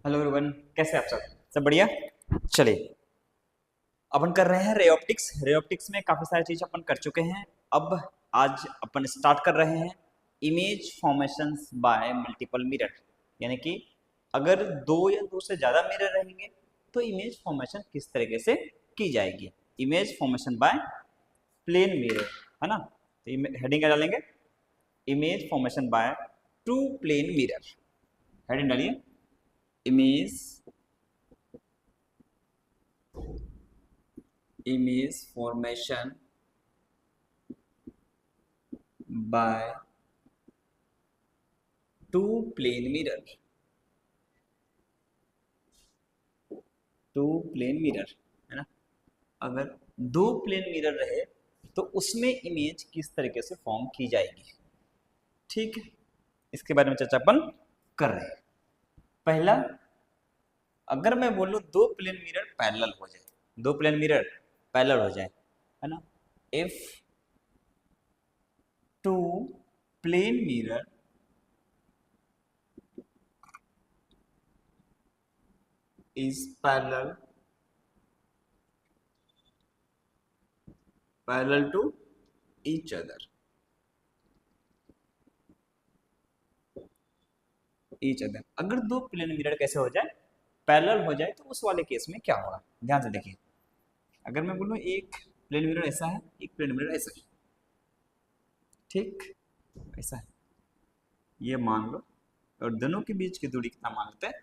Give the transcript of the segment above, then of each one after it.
Hello everyone, कैसे आप सब बढ़िया। चलिए, अपन कर रहे हैं रे ऑप्टिक्स। रे ऑप्टिक्स में काफ़ी सारी चीज़ अपन कर चुके हैं। अब आज अपन स्टार्ट कर रहे हैं image formations bye multiple mirror. यानी कि अगर दो या दो से ज़्यादा मिरर रहेंगे तो इमेज फॉर्मेशन किस तरीके से की जाएगी। Image formation by plane mirror, है ना। तो हेडिंग क्या डालेंगे? Image formation by two plane mirror. Heading डालिए, इमेज formation by two plane mirror। है ना। अगर दो प्लेन मिरर रहे तो उसमें इमेज किस तरीके से फॉर्म की जाएगी। ठीक है, इसके बारे में चर्चा अपन कर रहे हैं। पहला, अगर मैं बोलूं दो प्लेन मिरर पैरेलल हो जाए, दो प्लेन मिरर पैरेलल हो जाए, है ना। If two plane mirror is parallel to each other, अगर दो प्लेन मिरर कैसे हो जाए, पैरेलल हो जाए, तो उस वाले केस में क्या होगा, ध्यान से देखिए। अगर मैं बोलूं एक प्लेन मिरर ऐसा है, एक प्लेन मिरर ऐसा है, ठीक, ऐसा है, ये मान लो, और दोनों के बीच की दूरी कितना मान लेते हैं?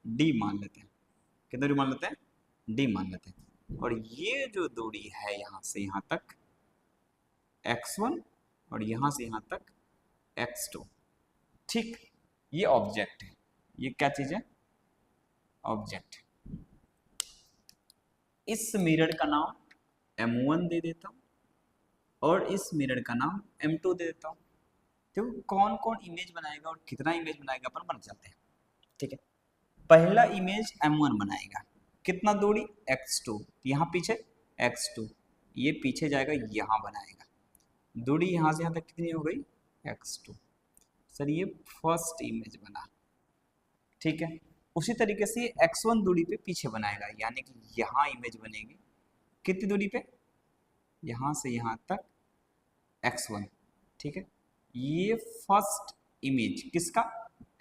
डी मान लेते हैं। कितना दूरी मान लेते हैं? डी मान लेते हैं। और ये जो दूरी है यहाँ से यहाँ तक x1 और यहाँ से यहाँ तक x2, ठीक, ये ऑब्जेक्ट है। ये क्या चीज है? ऑब्जेक्ट। इस मिरर का नाम M1 दे देता हूँ और इस मिरर का नाम M2 दे देता हूँ। तो कौन कौन इमेज बनाएगा और कितना इमेज बनाएगा अपन बन जाते हैं। ठीक है, पहला इमेज M1 बनाएगा, कितना दूरी? x2, यहाँ पीछे x2, ये पीछे जाएगा, यहाँ बनाएगा। दूरी यहाँ से यहाँ तक कितनी हो गई? x2। सर ये फर्स्ट इमेज बना, ठीक है। उसी तरीके से x1 दूरी पे पीछे बनाएगा, यानी कि यहाँ इमेज बनेगी, कितनी दूरी पे? यहाँ से यहाँ तक x1, ठीक है। ये फर्स्ट इमेज किसका?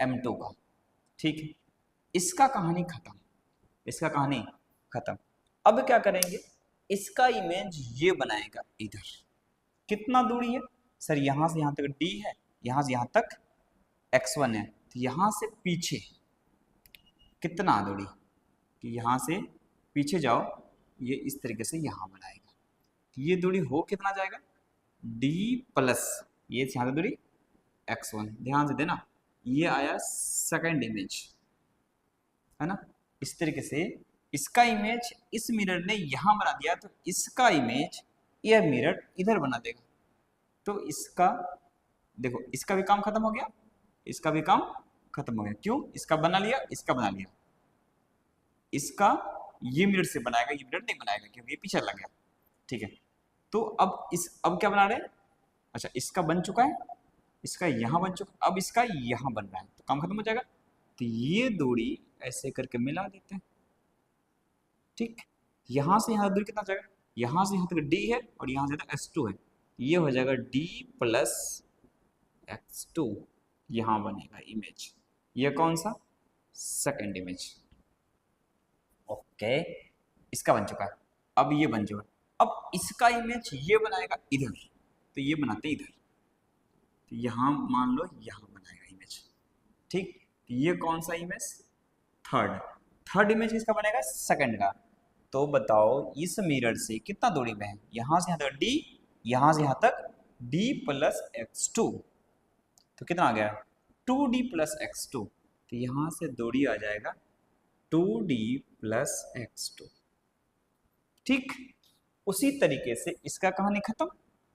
M2 का, ठीक है। इसका कहानी खत्म, इसका कहानी खत्म। अब क्या करेंगे? इसका इमेज ये बनाएगा इधर। कितना दूरी है? सर यहाँ से यहाँ तक d है, यहाँ से यहाँ तक x1 है, तो यहाँ से पीछे कितना दूरी कि यहाँ से पीछे जाओ, ये इस तरीके से यहाँ बनाएगा। तो ये दूरी हो कितना जाएगा? d प्लस ये यहाँ से दूरी x1। ध्यान से देना, ये आया सेकंड इमेज, है ना। इस तरीके से इसका इमेज इस मिरर ने यहाँ बना दिया, तो इसका इमेज यह मिरर इधर बना देगा। तो इसका देखो, इसका भी काम खत्म हो गया, इसका भी काम खत्म हो गया। क्यों? इसका बना लिया, इसका बना लिया। इसका ये मिरर से बनाएगा, ये मिरर नहीं बनाएगा क्योंकि ये पीछे लग गया, ठीक है। तो अब क्या बना रहे हैं? अच्छा, इसका बन चुका है, इसका यहाँ बन चुका, अब इसका यहाँ बन रहा है, तो काम खत्म हो जाएगा। तो ये दूरी ऐसे करके मिला देते हैं, ठीक। यहाँ से यहाँ दूरी कितना जाएगा? यहाँ से यहाँ तक d है और यहाँ से तक x2 है, ये हो जाएगा d प्लस x2। यहाँ बनेगा इमेज, ये कौन सा? Second image. ओके, इसका बन चुका है, अब ये बन चुका है। अब इसका इमेज ये बनाएगा इधर, तो ये बनाते हैं इधर, तो यहाँ मान लो यहाँ बनाएगा इमेज, ठीक। ये कौन सा इमेज? थर्ड इमेज किसका बनेगा? सेकंड का। तो बताओ इस मिरर से कितना दूरी में है? यहाँ से यहाँ तक d, यहाँ से यहाँ तक d प्लस x2, तो कितना आ गया? 2d plus x2। तो यहाँ से दूरी आ जाएगा 2d प्लस x2, ठीक। उसी तरीके से इसका कहानी खत्म।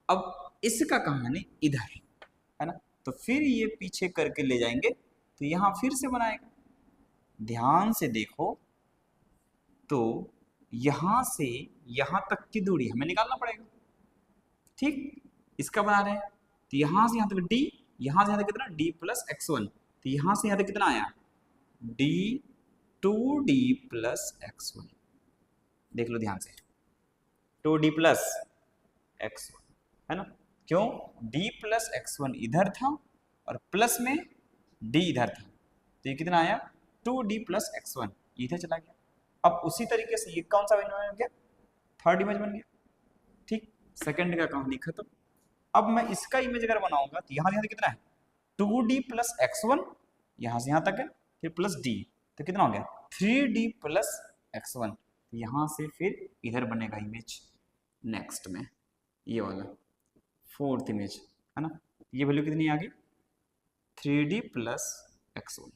अब इसका कहानी इधर, है ना। तो फिर ये पीछे करके ले जाएंगे, तो यहाँ फिर से बनाएगा। ध्यान से देखो, तो यहाँ से यहाँ तक की दूरी हमें निकालना पड़ेगा, ठीक। इसका बना रहे हैं, तो यहाँ से यहाँ तक d, यहाँ से यहाँ तक कितना? d प्लस x1, तो यहाँ से यहाँ तक कितना आया? d 2d प्लस x1, देख लो ध्यान से, 2d प्लस x1 है ना, क्यों, d प्लस x1 इधर था और प्लस में d इधर था, तो ये कितना आया 2d प्लस x1, इधर चला गया। अब उसी तरीके से ये कौन सा इमेज बन गया, थर्ड इमेज बन गया। ठीक, सेकंड का कहानी खत्म। अब मैं इसका इमेज अगर बनाऊंगा तो यहां से कितना है 2d प्लस x1, यहां से यहां तक है, फिर प्लस d, तो कितना हो गया 3d प्लस x1, यहां से फिर इधर बनेगा इमेज नेक्स्ट में, ये वाला फोर्थ इमेज है ना, ये वैल्यू कितनी आ गई 3d प्लस x1,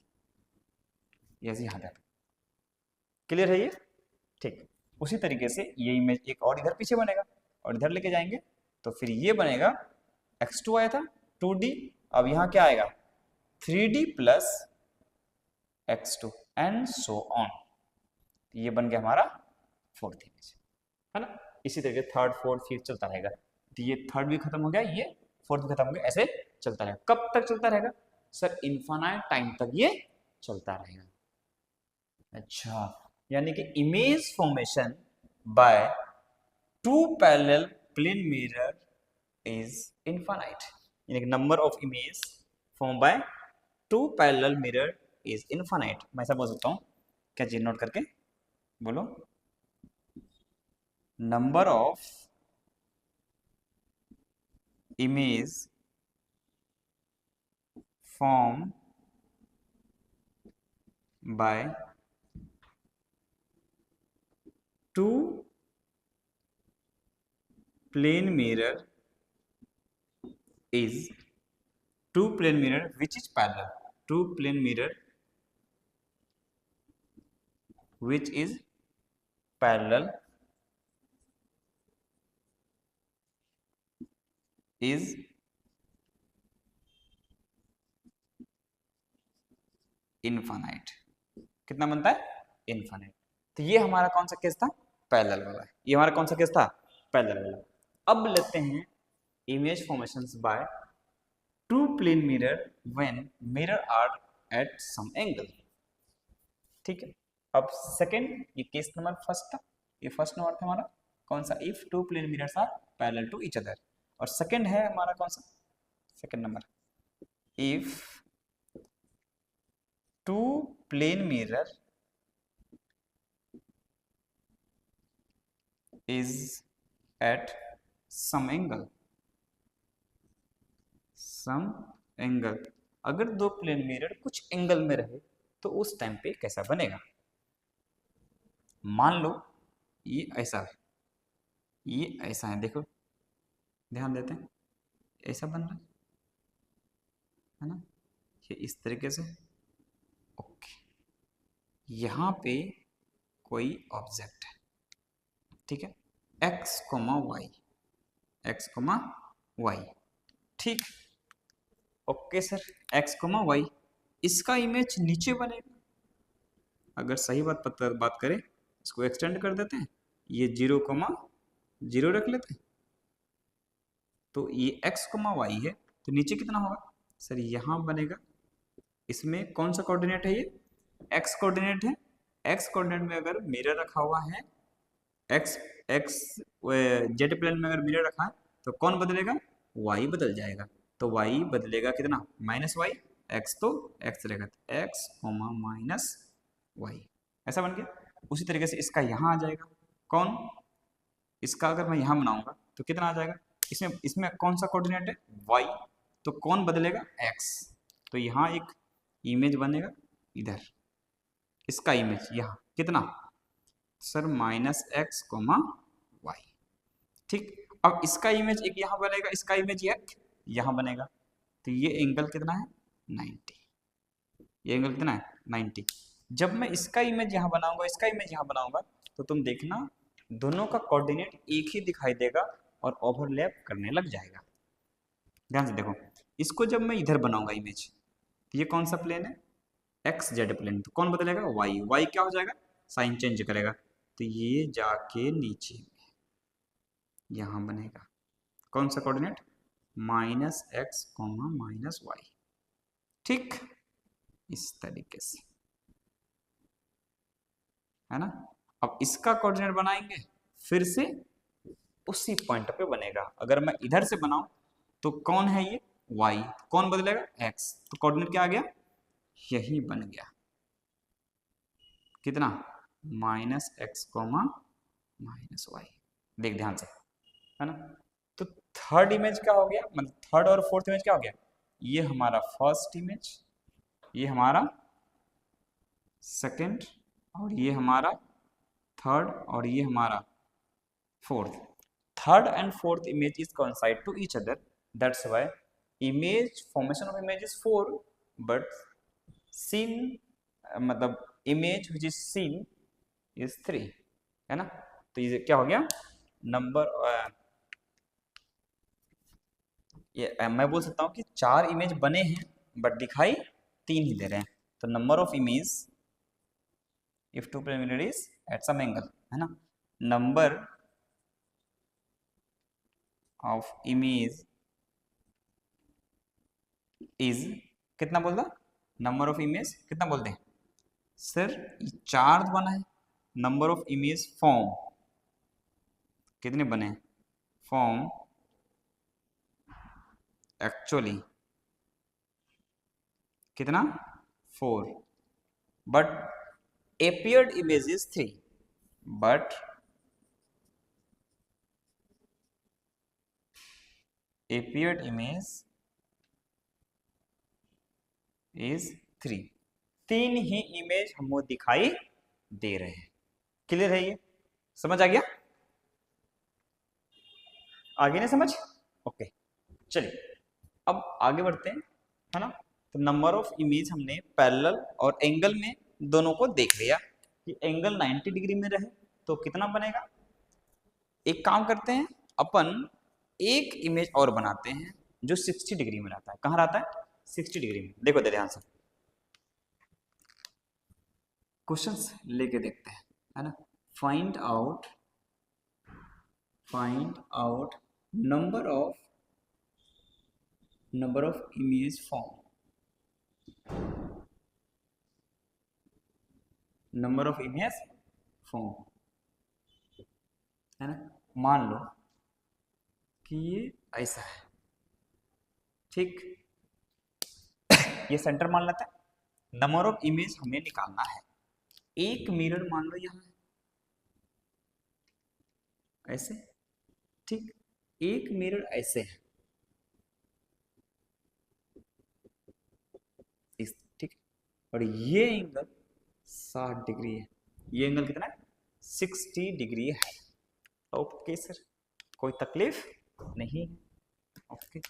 ऐसे यहां तक क्लियर है ये। ठीक, उसी तरीके से ये इमेज एक और इधर पीछे बनेगा और इधर लेके जाएंगे तो फिर ये बनेगा x2 आया था 2d, अब यहाँ क्या आएगा 3d plus x2 and so on, ये बन गया हमारा फोर्थ इमेज है ना। इसी तरीके थर्ड फोर्थ फिफ्थ चलता रहेगा, तो ये थर्ड भी खत्म हो गया, ये फोर्थ भी खत्म हो गया, ऐसे चलता रहेगा। कब तक चलता रहेगा सर, इनफाइनाइट टाइम तक ये चलता रहेगा। अच्छा, यानी कि image formation by two parallel plane mirror is infinite, यानी कि number of image form by two parallel mirror is infinite. मैं ऐसा बोल सकता हूँ, क्या चीज नोट करके बोलो, number of image form by to plane mirror is two plane mirror which is parallel, two plane mirror which is parallel is infinite. कितना बनता है इनफाइनाइट। तो ये हमारा कौन सा केस था, पैरेलल वाला, ये हमारा कौन सा केस था पैरेलल वाला। अब लेते हैं image formations by two plane mirror when mirror are at some angle. ठीक है, अब सेकंड, ये केस नंबर फर्स्ट था, ये फर्स्ट नंबर था हमारा कौन सा, if two plane mirrors are parallel to each other. और सेकंड है हमारा कौन सा, second number, if two plane mirror is at some angle, some angle, अगर दो प्लेन मिरर कुछ एंगल में रहे तो उस टाइम पे कैसा बनेगा। मान लो ये ऐसा है, ये ऐसा है, देखो ध्यान देते हैं, ऐसा बन रहा है ना, ये इस तरीके से। ओके, यहां पे कोई ऑब्जेक्ट है, ठीक है, x, y, x, y, ठीक, ओके सर, x, y, इसका इमेज नीचे बनेगा। अगर सही बात करें, इसको एक्सटेंड कर देते हैं, ये 0, रख लेते हैं, तो ये x, y है, तो नीचे कितना होगा सर, यहां बनेगा। इसमें कौन सा कोऑर्डिनेट है, ये x कोऑर्डिनेट है। x कोऑर्डिनेट में अगर मिरर रखा हुआ है, x जेड प्लेन में अगर मिरर रखा है तो कौन बदलेगा, y बदल जाएगा। तो y बदलेगा कितना, -y, x तो x रहेगा, x, -y, ऐसा बन गया। उसी तरीके से इसका यहाँ आ जाएगा, कौन, इसका अगर मैं यहाँ बनाऊंगा तो कितना आ जाएगा, इसमें कौन सा कोऑर्डिनेट है, y, तो कौन बदलेगा, x, तो यहाँ एक इमेज बनेगा इधर, इसका इमेज यहाँ कितना सर, -x, y, ठीक। अब इसका इमेज एक यहाँ बनेगा, इसका इमेज एक यहाँ बनेगा, तो ये एंगल कितना है 90, ये एंगल कितना है 90। जब मैं इसका इमेज यहाँ बनाऊंगा, इसका इमेज यहाँ बनाऊंगा, तो तुम देखना दोनों का कोऑर्डिनेट एक ही दिखाई देगा और ओवरलैप करने लग जाएगा। ध्यान से देखो, इसको जब मैं इधर बनाऊंगा इमेज, तो ये कौन सा प्लेन है, एक्स जेड प्लेन, तो कौन बदलेगा, वाई क्या हो जाएगा, साइन चेंज करेगा, तो ये जाके नीचे में यहां बनेगा, कौन सा कोऑर्डिनेट, -x, -y, ठीक, इस तरीके से। है ना। अब इसका कोऑर्डिनेट बनाएंगे, फिर से उसी पॉइंट पे बनेगा। अगर मैं इधर से बनाऊं तो कौन है ये y, कौन बदलेगा x, तो कोऑर्डिनेट क्या आ गया, यही बन गया, कितना minus X comma minus Y. देख ध्यान से, है ना। तो थर्ड इमेज क्या हो गया, मतलब थर्ड और फोर्थ इमेज क्या हो गया, ये हमारा फर्स्ट इमेज, ये हमारा सेकंड, और ये हमारा थर्ड, और ये हमारा fourth. Third and fourth image is coincide to each other, that's why image formation of image is 4, but seen मतलब image which is seen is 3, है ना। तो ये क्या हो गया नंबर, ये मैं बोल सकता हूँ कि 4 इमेज बने हैं बट दिखाई 3 ही दे रहे हैं। तो number of image if two plane is at some angle, है ना, नंबर ऑफ इमेज इज कितना बोलता, नंबर ऑफ इमेज कितना बोलते हैं सर, 4 बना है। नंबर ऑफ इमेज फॉर्म कितने बने, फॉर्म एक्चुअली कितना 4, but appeared image is 3, but appeared image is 3, 3 he image हमको दिखाई दे रहे हैं। क्लियर है, ये समझ आ गया, आगे नहीं समझ, ओके चलिए अब आगे बढ़ते हैं, है ना। तो नंबर ऑफ इमेज हमने पैरेलल और एंगल में दोनों को देख लिया कि एंगल 90 डिग्री में रहे तो कितना बनेगा। एक काम करते हैं, अपन एक इमेज और बनाते हैं जो 60 डिग्री में रहता है। कहाँ रहता है, 60 डिग्री में। देखो ध्यान से क्वेश्चंस लेके देखते हैं, है ना। Find out number of image form, number of image form, है ना। मान लो कि ये ऐसा है, ठीक, ये सेंटर मान लेते हैं। नंबर ऑफ इमेज हमें निकालना है। एक मिरर मान लो यहां है, ऐसे, ठीक, एक मिरर ऐसे है, इस, ठीक, और ये एंगल 60 डिग्री है, ये एंगल कितना है 60 डिग्री है। ओके सर, कोई तकलीफ नहीं, ओके।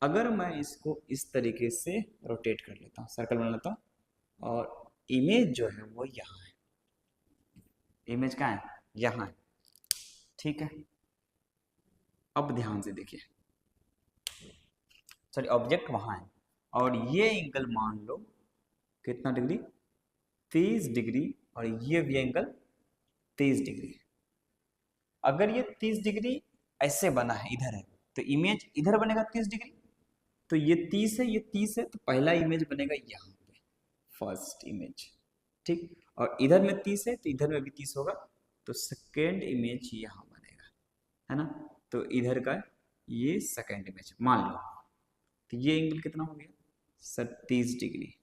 अगर मैं इसको इस तरीके से रोटेट कर लेता हूँ, सर्कल बना लेता हूँ, और इमेज जो है वो यहाँ है, इमेज कहाँ है, यहाँ है, ठीक है। अब ध्यान से देखिए, सॉरी ऑब्जेक्ट वहाँ है, और ये एंगल मान लो कितना डिग्री 30 डिग्री, और ये भी एंगल 30 डिग्री। अगर ये 30 डिग्री ऐसे बना है, इधर है, तो इमेज इधर बनेगा 30 डिग्री, तो ये 30 है, ये 30 है, तो पहला इमेज बनेगा यहाँ पे, फर्स्ट इमेज, ठीक। और इधर में 30 है तो इधर में भी 30 होगा, तो सेकेंड इमेज यहाँ बनेगा, है ना। तो इधर का ये सेकेंड इमेज मान लो, तो ये एंगल कितना हो गया 30 डिग्री।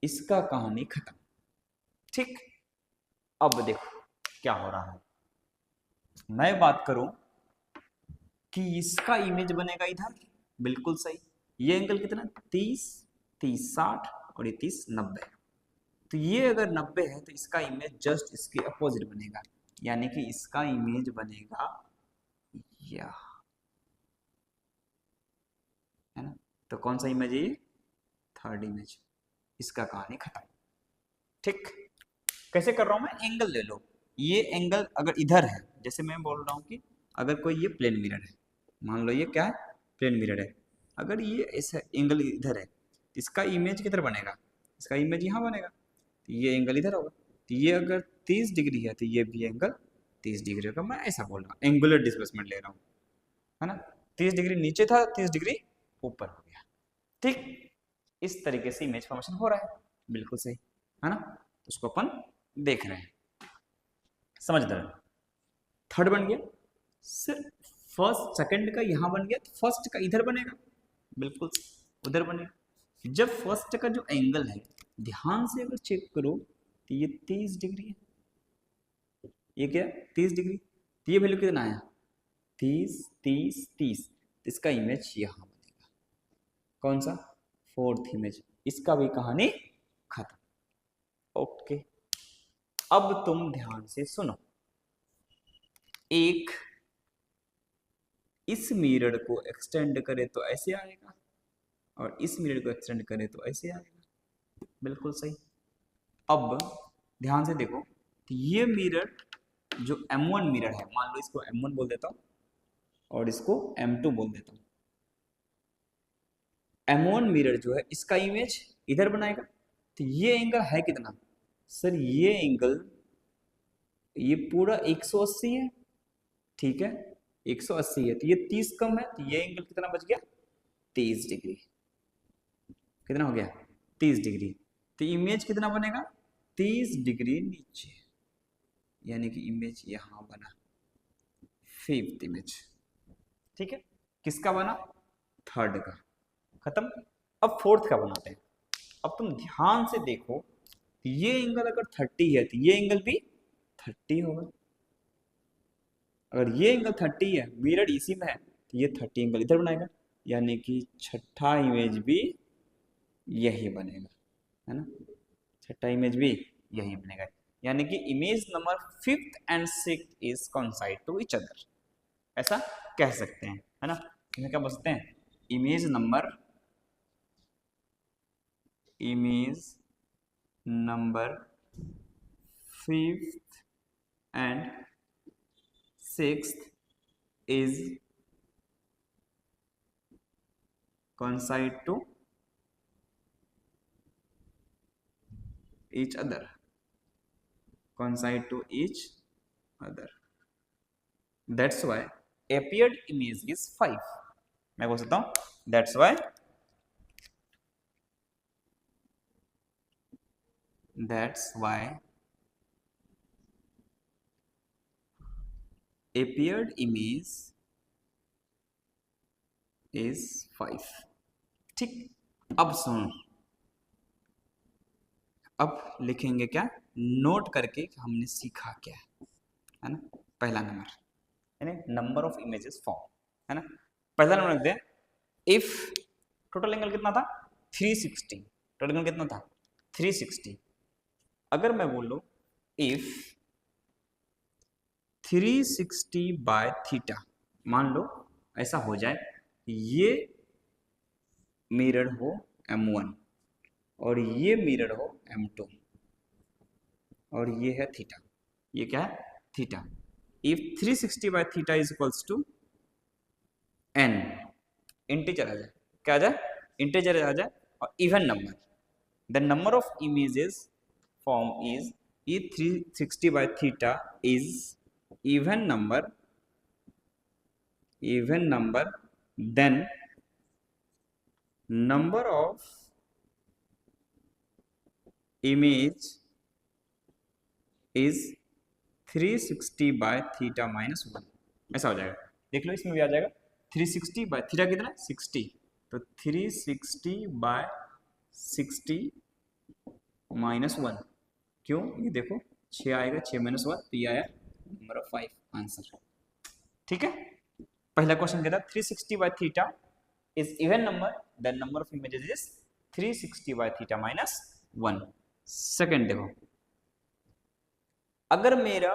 इसका कहानी खत्म, ठीक। अब देखो क्या हो रहा है, मैं बात करूं कि इसका इमेज बनेगा इधर, बिल्कुल सही। ये एंगल कितना 30, 30 60, और ये 30 90। तो ये अगर 90 है तो इसका इमेज जस्ट इसके अपोजिट बनेगा, यानी कि इसका इमेज बनेगा यह, है ना। तो कौन सा इमेज है ये, थर्ड इमेज। इसका कहानी खत्म, ठीक। कैसे कर रहा हूं मैं, एंगल ले लो, ये एंगल अगर इधर है, जैसे मैं बोल रहा हूं कि अगर कोई ये प्लेन मिरर है, मान लो ये क्या है प्लेन मिरर है, अगर ये ऐसा एंगल इधर है, इसका इमेज किधर बनेगा, इसका इमेज यहाँ बनेगा, तो ये एंगल इधर होगा। तो ये अगर 30 डिग्री है तो ये भी एंगल 30 डिग्री होगा। मैं ऐसा बोल रहा हूँ, एंगुलर डिस्प्लेसमेंट ले रहा हूँ, है ना। 30 डिग्री नीचे था, 30 डिग्री ऊपर हो गया, ठीक। इस तरीके से इमेज फॉर्मेशन हो रहा है, बिल्कुल सही, है ना। उसको अपन देख रहे हैं, समझदार। थर्ड बन गया सर, फर्स्ट सेकंड का यहां बन गया तो फर्स्ट का इधर बनेगा, बिल्कुल उधर बनेगा। जब फर्स्ट का जो एंगल है ध्यान से अगर चेक करो तो ये 30 डिग्री है, ये क्या 30 डिग्री, तो ये वैल्यू कितना आया 30 30 30, इसका इमेज यहां बनेगा। कौन सा, फोर्थ इमेज, इसका भी कहानी खत्म। ओके, अब तुम ध्यान से सुनो, एक इस मिरर को एक्सटेंड करे तो ऐसे आएगा और इस मिरर को एक्सटेंड करे तो ऐसे आएगा, बिल्कुल सही। अब ध्यान से देखो, तो ये मिरर जो M1 मिरर है, मान लो इसको M1 बोल देता हूं और इसको M2 बोल देता हूं। M1 मिरर जो है इसका इमेज इधर बनाएगा, तो ये एंगल है कितना सर, ये एंगल ये पूरा 180 है, ठीक है 180 है, तो ये 30 कम है, तो ये एंगल कितना बच गया 30 डिग्री, कितना हो गया 30 डिग्री, तो इमेज कितना बनेगा 30 डिग्री नीचे, यानी कि इमेज यहां बना, फिफ्थ इमेज, ठीक है। किसका बना, थर्ड का, खत्म। अब फोर्थ का बनाते हैं। अब तुम ध्यान से देखो, ये एंगल अगर 30 है तो ये एंगल भी 30 होगा, अगर ये एंगल 30 है, मिरर इसी में है, तो ये 30 एंगल इधर बनाएगा, यानी कि छठा इमेज भी यही बनेगा, है ना, छठा इमेज भी यही बनेगा, यानी कि image number 5th and 6th is coincide to each other, ऐसा कह सकते हैं, है ना। इसमें क्या बोल सकते हैं, image number 5th and 6th is coincide to each other, coincide to each other, that's why appeared image is 5। मैं बोल सकता हूं that's why appeared image is 5, ठीक। अब सुन, अब लिखेंगे क्या, नोट करके हमने सीखा क्या है ना। पहला नंबर यानी नंबर ऑफ इमेजेस फॉर्म, है ना। पहला नंबर लिखते हैं, इफ टोटल एंगल कितना था 360, टोटल एंगल कितना था 360, अगर मैं बोल लो इफ 360 बाय थीटा, मान लो ऐसा हो जाए, ये मिरर हो M1 और ये मिरर हो M2 और ये है थीटा, ये क्या है theta. If 360 by theta is equals to n, integer आ जाए, क्या आ जाए इंटीजर आ जाए और even number, the number of images form is, ये 360 by theta is even number, then number of image is 360 by theta minus 1, ऐसा हो जाएगा। देख लो इसमें भी आ जाएगा 360 बाय थीटा कितना 60, तो 360 बाय 60 माइनस 1, क्यों ये देखो 6 आएगा, 6 माइनस 1, तो ये आया नंबर ऑफ 5 आंसर, ठीक है। पहला क्वेश्चन कहता है 360 by theta is even number, the number of images is 360 by theta minus 1। Second देखो, अगर मेरा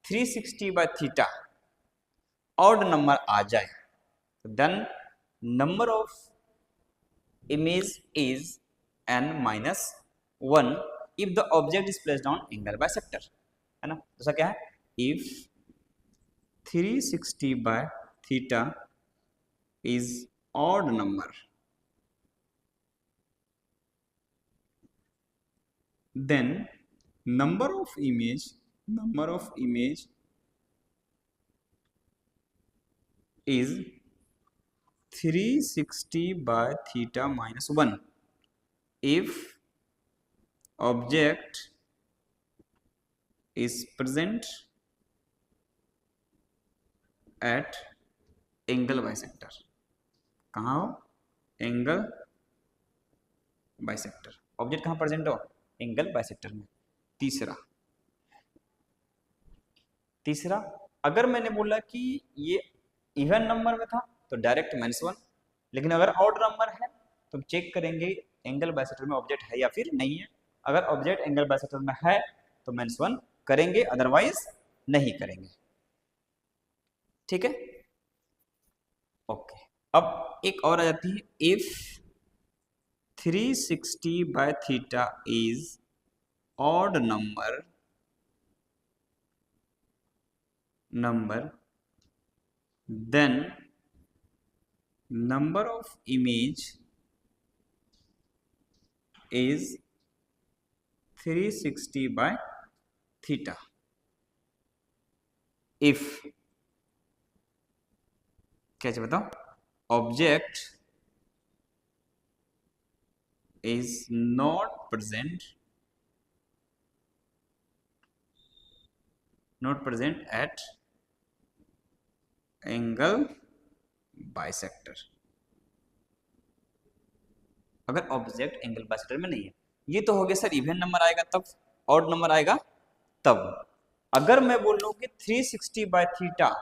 360 बाय थीटा ऑड नंबर आ जाए, then number of image is n minus 1 if the object is placed on angle by sector, है ना। दूसरा क्या है, if 360 by theta is odd number, then number of image is 360 by theta minus 1 if object is present at angle bisector. कहाँ हो? Angle bisector. Object कहाँ present हो? Angle bisector में। तीसरा अगर मैंने बोला कि ये इवन नंबर में था तो डायरेक्ट -1, लेकिन अगर ऑड नंबर है तो चेक करेंगे एंगल बाइसेक्टर में ऑब्जेक्ट है या फिर नहीं है। अगर ऑब्जेक्ट एंगल बाइसेक्टर में है तो -1 करेंगे, अदरवाइज नहीं करेंगे। ठीक है, ओके। अब एक और आ जाती है, if 360/θ is odd number then number of image is 360/θ if कैसे बताओ? Object is not present at angle bisector. अगर ऑब्जेक्ट एंगल बाइसेक्टर में नहीं है, ये तो हो गया सर इवन नंबर आएगा तब, ऑड नंबर आएगा तब। अगर मैं बोल लूं कि 360/θ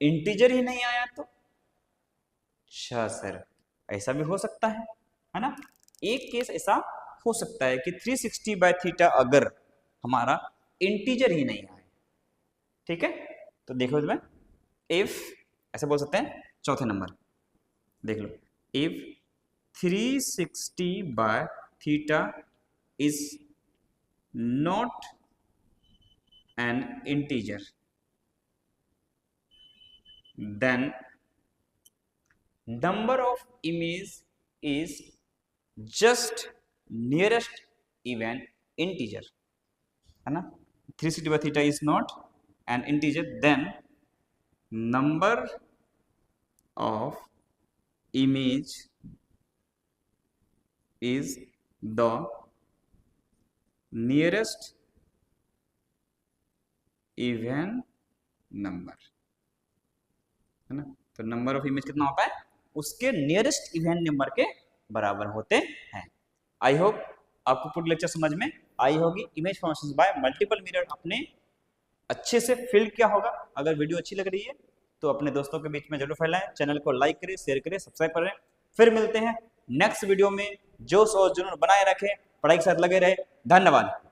इंटीजर ही नहीं आया तो? अच्छा सर, ऐसा भी हो सकता है ना। एक केस ऐसा हो सकता है कि 360/θ अगर हमारा इंटीजर ही नहीं आए। ठीक है, तो देखो इसमें इफ ऐसे बोल सकते हैं। चौथे नंबर देख लो, if 360/θ is not an integer then number of image is just nearest even integer, है ना। 360/θ is not an integer then number of image is the nearest even number, है ना। तो नंबर ऑफ इमेज कितना होता है? उसके नियरेस्ट इवन नंबर के बराबर होते हैं। आई होप आपको पूरी लेक्चर समझ में आई होगी। Image formation bye multiple mirror अपने अच्छे से फिल किया होगा। अगर वीडियो अच्छी लग रही है तो अपने दोस्तों के बीच में जरूर फैलाएं, चैनल को लाइक करें, शेयर करें, सब्सक्राइब करें। फिर मिलते हैं नेक्स्ट वीडियो में। जोश और जुनून बनाए रखें, पढ़ाई के साथ लगे रहे। धन्यवाद।